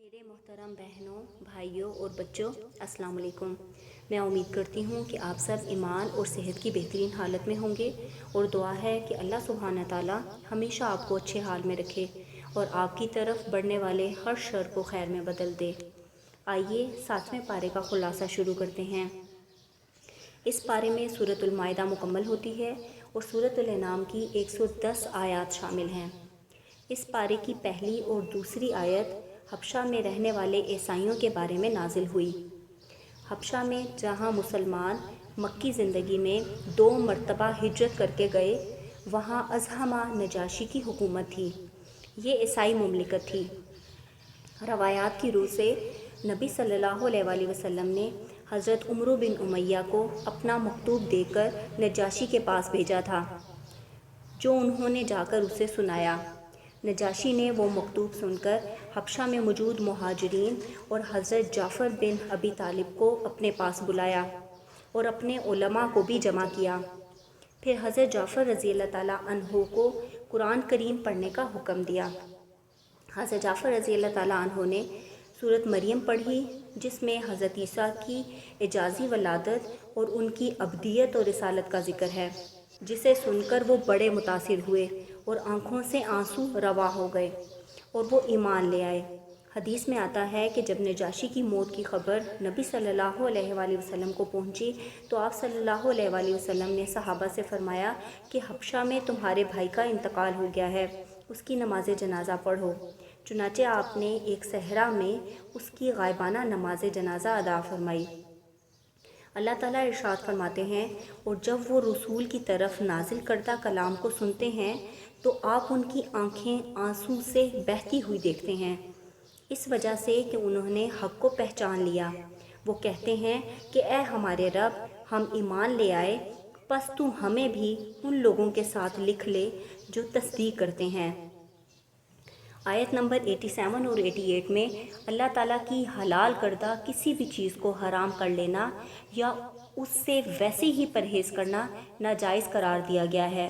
میرے محترم بہنوں، بھائیوں اور بچوں، السلام علیکم۔ میں امید کرتی ہوں کہ آپ سب ایمان اور صحت کی بہترین حالت میں ہوں گے، اور دعا ہے کہ اللہ سبحانہ تعالیٰ ہمیشہ آپ کو اچھے حال میں رکھے اور آپ کی طرف بڑھنے والے ہر شر کو خیر میں بدل دے۔ آئیے 7ویں پارے کا خلاصہ شروع کرتے ہیں۔ اس پارے میں سورۃ المائدہ مکمل ہوتی ہے اور سورۃ الانعام کی 110 آیات شامل ہیں۔ اس پارے کی پہلی اور دوسری آیت حبشہ میں رہنے والے عیسائیوں کے بارے میں نازل ہوئی۔ حبشہ میں جہاں مسلمان مکی زندگی میں 2 مرتبہ ہجرت کر کے گئے، وہاں ازہمہ نجاشی کی حکومت تھی۔ یہ عیسائی مملکت تھی۔ روایات کی روح سے نبی صلی اللہ علیہ وآلہ وسلم نے حضرت عمرو بن امیہ کو اپنا مکتوب دے کر نجاشی کے پاس بھیجا تھا، جو انہوں نے جا کر اسے سنایا۔ نجاشی نے وہ مکتوب سن کر حبشہ میں موجود مہاجرین اور حضرت جعفر بن ابی طالب کو اپنے پاس بلایا اور اپنے علماء کو بھی جمع کیا۔ پھر حضرت جعفر رضی اللہ تعالیٰ عنہ کو قرآن کریم پڑھنے کا حکم دیا۔ حضرت جعفر رضی اللہ تعالیٰ عنہ نے سورۃ مریم پڑھی، جس میں حضرت عیسیٰ کی اعجازی ولادت اور ان کی ابدیت اور رسالت کا ذکر ہے، جسے سن کر وہ بڑے متاثر ہوئے اور آنکھوں سے آنسو روا ہو گئے اور وہ ایمان لے آئے۔ حدیث میں آتا ہے کہ جب نجاشی کی موت کی خبر نبی صلی اللہ علیہ وآلہ وسلم کو پہنچی تو آپ صلی اللہ علیہ وآلہ وسلم نے صحابہ سے فرمایا کہ حبشہ میں تمہارے بھائی کا انتقال ہو گیا ہے، اس کی نماز جنازہ پڑھو۔ چنانچہ آپ نے ایک صحرا میں اس کی غائبانہ نماز جنازہ ادا فرمائی۔ اللہ تعالیٰ ارشاد فرماتے ہیں، اور جب وہ رسول کی طرف نازل کردہ کلام کو سنتے ہیں تو آپ ان کی آنکھیں آنسو سے بہتی ہوئی دیکھتے ہیں، اس وجہ سے کہ انہوں نے حق کو پہچان لیا۔ وہ کہتے ہیں کہ اے ہمارے رب، ہم ایمان لے آئے، پس تو ہمیں بھی ان لوگوں کے ساتھ لکھ لے جو تصدیق کرتے ہیں۔ آیت نمبر 87 اور 88 میں اللہ تعالیٰ کی حلال کردہ کسی بھی چیز کو حرام کر لینا یا اس سے ویسے ہی پرہیز کرنا ناجائز قرار دیا گیا ہے۔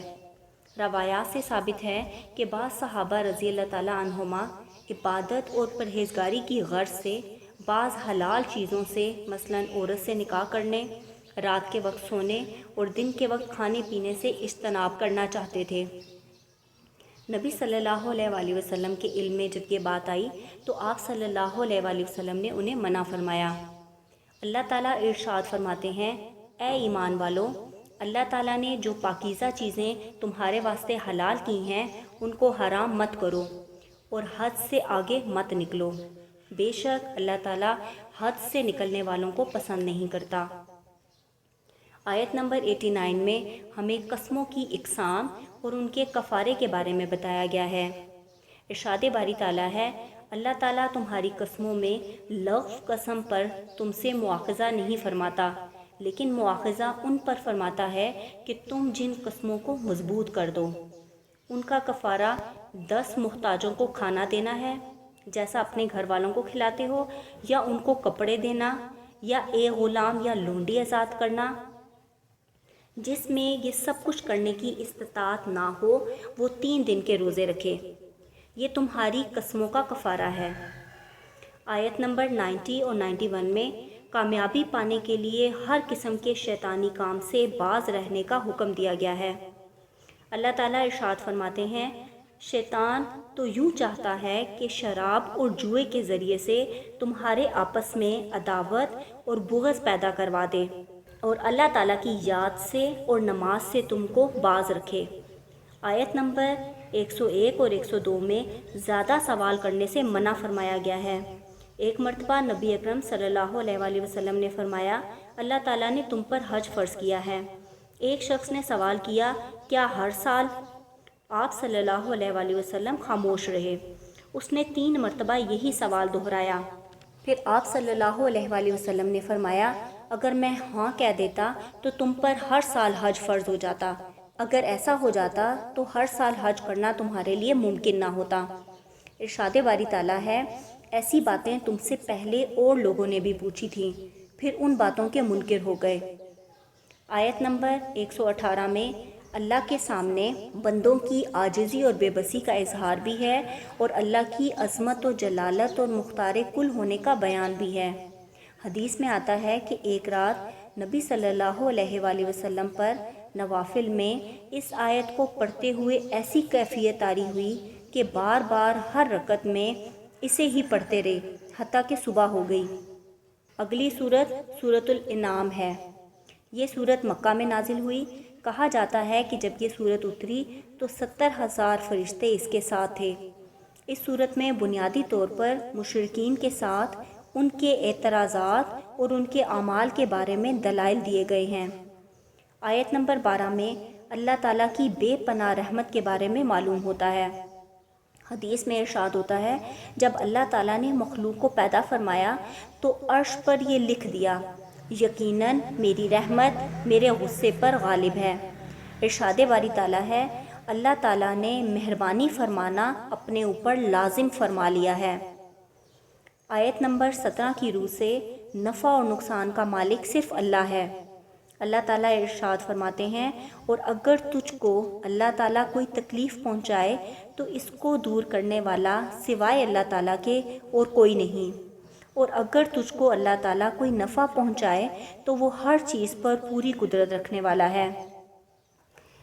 روایات سے ثابت ہے کہ بعض صحابہ رضی اللہ تعالیٰ عنہما عبادت اور پرہیزگاری کی غرض سے بعض حلال چیزوں سے، مثلاً عورت سے نکاح کرنے، رات کے وقت سونے اور دن کے وقت کھانے پینے سے اجتناب کرنا چاہتے تھے۔ نبی صلی اللہ علیہ وآلہ وسلم کے علم میں جب یہ بات آئی تو آپ صلی اللہ علیہ وآلہ وسلم نے انہیں منع فرمایا۔ اللہ تعالیٰ ارشاد فرماتے ہیں، اے ایمان والو، اللہ تعالیٰ نے جو پاکیزہ چیزیں تمہارے واسطے حلال کی ہیں ان کو حرام مت کرو اور حد سے آگے مت نکلو، بے شک اللہ تعالیٰ حد سے نکلنے والوں کو پسند نہیں کرتا۔ آیت نمبر 89 میں ہمیں قسموں کی اقسام اور ان کے کفارے کے بارے میں بتایا گیا ہے۔ ارشاد باری تعالیٰ ہے، اللہ تعالیٰ تمہاری قسموں میں لغو قسم پر تم سے مواخذہ نہیں فرماتا، لیکن مواخذہ ان پر فرماتا ہے کہ تم جن قسموں کو مضبوط کر دو، ان کا کفارہ 10 محتاجوں کو کھانا دینا ہے، جیسا اپنے گھر والوں کو کھلاتے ہو، یا ان کو کپڑے دینا، یا ایک غلام یا لونڈی آزاد کرنا۔ جس میں یہ سب کچھ کرنے کی استطاعت نہ ہو وہ 3 دن کے روزے رکھے، یہ تمہاری قسموں کا کفارہ ہے۔ آیت نمبر 90 اور 91 میں کامیابی پانے کے لیے ہر قسم کے شیطانی کام سے باز رہنے کا حکم دیا گیا ہے۔ اللہ تعالیٰ ارشاد فرماتے ہیں، شیطان تو یوں چاہتا ہے کہ شراب اور جوئے کے ذریعے سے تمہارے آپس میں عداوت اور بغض پیدا کروا دے اور اللہ تعالیٰ کی یاد سے اور نماز سے تم کو باز رکھے۔ آیت نمبر 101 اور 102 میں زیادہ سوال کرنے سے منع فرمایا گیا ہے۔ ایک مرتبہ نبی اکرم صلی اللہ علیہ وآلہ وسلم نے فرمایا، اللہ تعالیٰ نے تم پر حج فرض کیا ہے۔ ایک شخص نے سوال کیا، کیا ہر سال؟ آپ صلی اللہ علیہ وآلہ وسلم خاموش رہے۔ اس نے 3 مرتبہ یہی سوال دہرایا۔ پھر آپ صلی اللہ علیہ وآلہ وسلم نے فرمایا، اگر میں ہاں کہہ دیتا تو تم پر ہر سال حج فرض ہو جاتا، اگر ایسا ہو جاتا تو ہر سال حج کرنا تمہارے لیے ممکن نہ ہوتا۔ ارشاد باری تعالیٰ ہے، ایسی باتیں تم سے پہلے اور لوگوں نے بھی پوچھی تھیں، پھر ان باتوں کے منکر ہو گئے۔ آیت نمبر 118 میں اللہ کے سامنے بندوں کی عاجزی اور بے بسی کا اظہار بھی ہے اور اللہ کی عظمت و جلالت اور مختار کل ہونے کا بیان بھی ہے۔ حدیث میں آتا ہے کہ ایک رات نبی صلی اللہ علیہ وآلہ وسلم پر نوافل میں اس آیت کو پڑھتے ہوئے ایسی کیفیت طاری ہوئی کہ بار بار ہر رکعت میں اسے ہی پڑھتے رہے حتیٰ کہ صبح ہو گئی۔ اگلی سورت سورۃ الانعام ہے۔ یہ سورت مکہ میں نازل ہوئی۔ کہا جاتا ہے کہ جب یہ سورت اتری تو 70,000 فرشتے اس کے ساتھ تھے۔ اس سورت میں بنیادی طور پر مشرکین کے ساتھ ان کے اعتراضات اور ان کے اعمال کے بارے میں دلائل دیے گئے ہیں۔ آیت نمبر 12 میں اللہ تعالیٰ کی بے پناہ رحمت کے بارے میں معلوم ہوتا ہے۔ حدیث میں ارشاد ہوتا ہے جب اللہ تعالیٰ نے مخلوق کو پیدا فرمایا تو عرش پر یہ لکھ دیا، یقیناً میری رحمت میرے غصے پر غالب ہے۔ ارشاد باری تعالیٰ ہے اللہ تعالیٰ نے مہربانی فرمانا اپنے اوپر لازم فرما لیا ہے۔ آیت نمبر 17 کی روح سے نفع اور نقصان کا مالک صرف اللہ ہے۔ اللہ تعالیٰ ارشاد فرماتے ہیں اور اگر تجھ کو اللہ تعالیٰ کوئی تکلیف پہنچائے تو اس کو دور کرنے والا سوائے اللہ تعالیٰ کے اور کوئی نہیں، اور اگر تجھ کو اللہ تعالیٰ کوئی نفع پہنچائے تو وہ ہر چیز پر پوری قدرت رکھنے والا ہے۔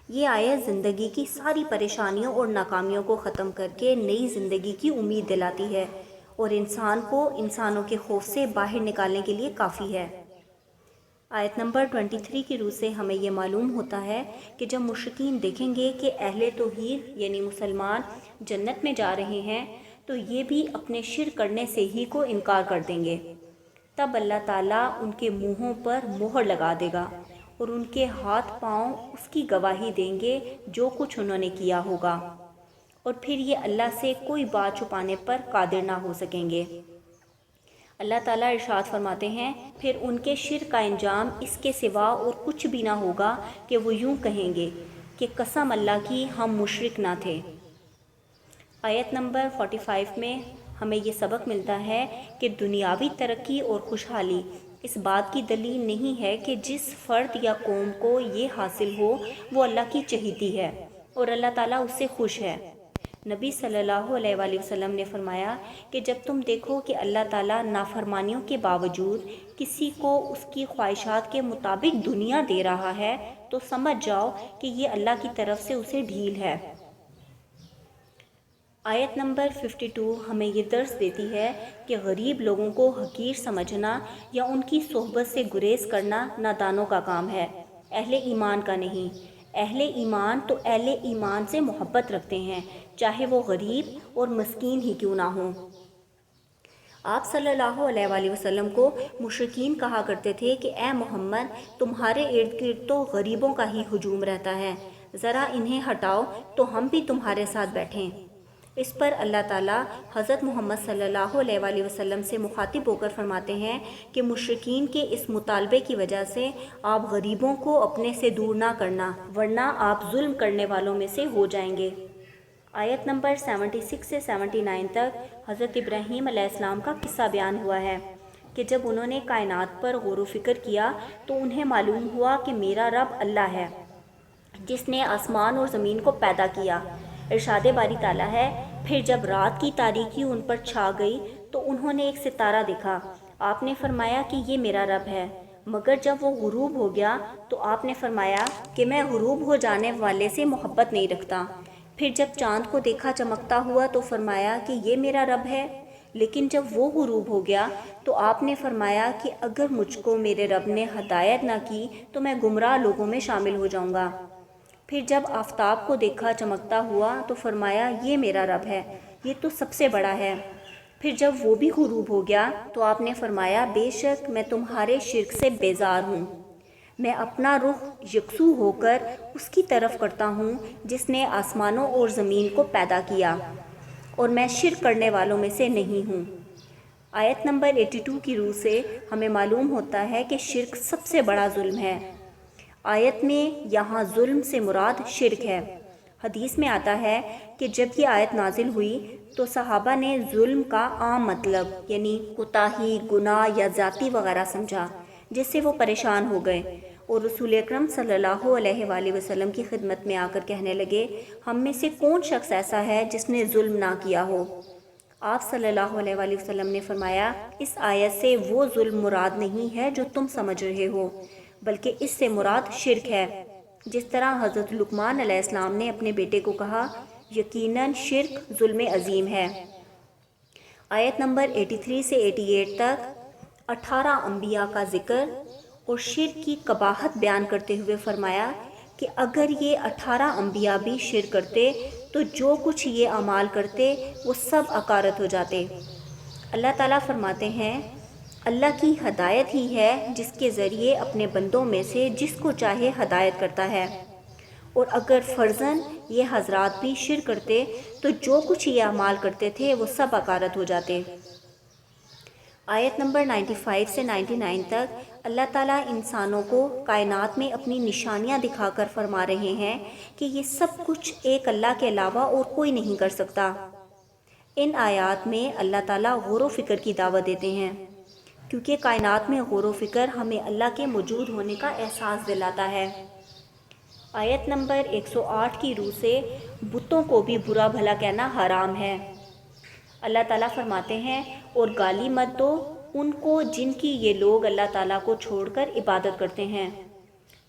یہ آیت زندگی کی ساری پریشانیوں اور ناکامیوں کو ختم کر کے نئی زندگی کی امید دلاتی ہے اور انسان کو انسانوں کے خوف سے باہر نکالنے کے لیے کافی ہے۔ آیت نمبر 23 کی روح سے ہمیں یہ معلوم ہوتا ہے کہ جب مشرکین دیکھیں گے کہ اہل توحید یعنی مسلمان جنت میں جا رہے ہیں تو یہ بھی اپنے شرک کرنے سے ہی کو انکار کر دیں گے۔ تب اللہ تعالیٰ ان کے منہوں پر مہر لگا دے گا اور ان کے ہاتھ پاؤں اس کی گواہی دیں گے جو کچھ انہوں نے کیا ہوگا، اور پھر یہ اللہ سے کوئی بات چھپانے پر قادر نہ ہو سکیں گے۔ اللہ تعالیٰ ارشاد فرماتے ہیں پھر ان کے شرک کا انجام اس کے سوا اور کچھ بھی نہ ہوگا کہ وہ یوں کہیں گے کہ قسم اللہ کی ہم مشرک نہ تھے۔ آیت نمبر 45 میں ہمیں یہ سبق ملتا ہے کہ دنیاوی ترقی اور خوشحالی اس بات کی دلیل نہیں ہے کہ جس فرد یا قوم کو یہ حاصل ہو وہ اللہ کی چہیتی ہے اور اللہ تعالیٰ اس سے خوش ہے۔ نبی صلی اللہ علیہ وآلہ وسلم نے فرمایا کہ جب تم دیکھو کہ اللہ تعالیٰ نافرمانیوں کے باوجود کسی کو اس کی خواہشات کے مطابق دنیا دے رہا ہے تو سمجھ جاؤ کہ یہ اللہ کی طرف سے اسے ڈھیل ہے۔ آیت نمبر 52 ہمیں یہ درس دیتی ہے کہ غریب لوگوں کو حقیر سمجھنا یا ان کی صحبت سے گریز کرنا نادانوں کا کام ہے، اہل ایمان کا نہیں۔ اہل ایمان تو اہل ایمان سے محبت رکھتے ہیں چاہے وہ غریب اور مسکین ہی کیوں نہ ہوں۔ آپ صلی اللہ علیہ وآلہ وسلم کو مشرکین کہا کرتے تھے کہ اے محمد تمہارے ارد گرد تو غریبوں کا ہی ہجوم رہتا ہے، ذرا انہیں ہٹاؤ تو ہم بھی تمہارے ساتھ بیٹھیں۔ اس پر اللہ تعالیٰ حضرت محمد صلی اللہ علیہ وآلہ وسلم سے مخاطب ہو کر فرماتے ہیں کہ مشرکین کے اس مطالبے کی وجہ سے آپ غریبوں کو اپنے سے دور نہ کرنا ورنہ آپ ظلم کرنے والوں میں سے ہو جائیں گے۔ آیت نمبر 76 سے 79 تک حضرت ابراہیم علیہ السلام کا قصہ بیان ہوا ہے کہ جب انہوں نے کائنات پر غور و فکر کیا تو انہیں معلوم ہوا کہ میرا رب اللہ ہے جس نے آسمان اور زمین کو پیدا کیا۔ ارشاد باری تعالیٰ ہے پھر جب رات کی تاریکی ان پر چھا گئی تو انہوں نے ایک ستارہ دیکھا، آپ نے فرمایا کہ یہ میرا رب ہے، مگر جب وہ غروب ہو گیا تو آپ نے فرمایا کہ میں غروب ہو جانے والے سے محبت نہیں رکھتا۔ پھر جب چاند کو دیکھا چمکتا ہوا تو فرمایا کہ یہ میرا رب ہے، لیکن جب وہ غروب ہو گیا تو آپ نے فرمایا کہ اگر مجھ کو میرے رب نے ہدایت نہ کی تو میں گمراہ لوگوں میں شامل ہو جاؤں گا۔ پھر جب آفتاب کو دیکھا چمکتا ہوا تو فرمایا یہ میرا رب ہے، یہ تو سب سے بڑا ہے۔ پھر جب وہ بھی غروب ہو گیا تو آپ نے فرمایا بے شک میں تمہارے شرک سے بیزار ہوں، میں اپنا رخ یکسو ہو کر اس کی طرف کرتا ہوں جس نے آسمانوں اور زمین کو پیدا کیا، اور میں شرک کرنے والوں میں سے نہیں ہوں۔ آیت نمبر 82 کی روح سے ہمیں معلوم ہوتا ہے کہ شرک سب سے بڑا ظلم ہے۔ آیت میں یہاں ظلم سے مراد شرک ہے۔ حدیث میں آتا ہے کہ جب یہ آیت نازل ہوئی تو صحابہ نے ظلم کا عام مطلب یعنی کوتاہی، گناہ یا ذاتی وغیرہ سمجھا، جس سے وہ پریشان ہو گئے۔ اور رسول اکرم صلی اللہ علیہ وآلہ وسلم کی خدمت میں آ کر کہنے لگے، ہم میں سے کون شخص ایسا ہے جس نے ظلم نہ کیا ہو؟ آپ صلی اللہ علیہ وآلہ وسلم نے فرمایا، اس آیت سے وہ ظلم مراد نہیں ہے جو تم سمجھ رہے ہو، بلکہ اس سے مراد شرک ہے۔ جس طرح حضرت لقمان علیہ السلام نے اپنے بیٹے کو کہا، یقیناً شرک ظلم عظیم ہے۔ آیت نمبر 83 سے 88 تک 18 انبیاء کا ذکر اور شرک کی قباحت بیان کرتے ہوئے فرمایا کہ اگر یہ 18 انبیاء بھی شرک کرتے تو جو کچھ یہ اعمال کرتے وہ سب اکارت ہو جاتے۔ اللہ تعالیٰ فرماتے ہیں، اللہ کی ہدایت ہی ہے جس کے ذریعے اپنے بندوں میں سے جس کو چاہے ہدایت کرتا ہے، اور اگر فرضاً یہ حضرات بھی شرک کرتے تو جو کچھ یہ اعمال کرتے تھے وہ سب اکارت ہو جاتے۔ آیت نمبر 95 سے 99 تک اللہ تعالیٰ انسانوں کو کائنات میں اپنی نشانیاں دکھا کر فرما رہے ہیں کہ یہ سب کچھ ایک اللہ کے علاوہ اور کوئی نہیں کر سکتا۔ ان آیات میں اللہ تعالیٰ غور و فکر کی دعوت دیتے ہیں، کیونکہ کائنات میں غور و فکر ہمیں اللہ کے موجود ہونے کا احساس دلاتا ہے۔ آیت نمبر 108 کی روح سے بتوں کو بھی برا بھلا کہنا حرام ہے۔ اللہ تعالیٰ فرماتے ہیں، اور گالی مت دو ان کو جن کی یہ لوگ اللہ تعالیٰ کو چھوڑ کر عبادت کرتے ہیں،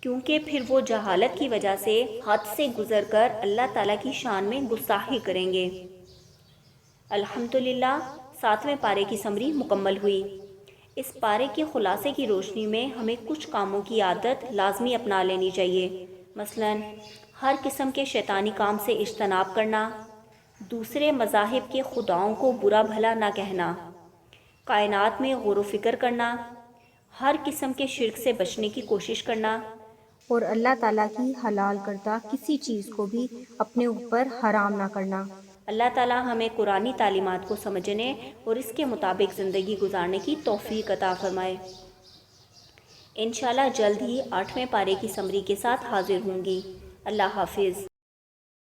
کیونکہ پھر وہ جہالت کی وجہ سے حد سے گزر کر اللہ تعالیٰ کی شان میں گستاخی کریں گے۔ الحمدللہ 7ویں پارے کی سمری مکمل ہوئی۔ اس پارے کے خلاصے کی روشنی میں ہمیں کچھ کاموں کی عادت لازمی اپنا لینی چاہیے، مثلاً ہر قسم کے شیطانی کام سے اجتناب کرنا، دوسرے مذاہب کے خداؤں کو برا بھلا نہ کہنا، کائنات میں غور و فکر کرنا، ہر قسم کے شرک سے بچنے کی کوشش کرنا، اور اللہ تعالیٰ کی حلال کردہ کسی چیز کو بھی اپنے اوپر حرام نہ کرنا۔ اللہ تعالیٰ ہمیں قرآنی تعلیمات کو سمجھنے اور اس کے مطابق زندگی گزارنے کی توفیق عطا فرمائے۔ انشاءاللہ جلد ہی 8ویں پارے کی سمری کے ساتھ حاضر ہوں گی۔ اللہ حافظ۔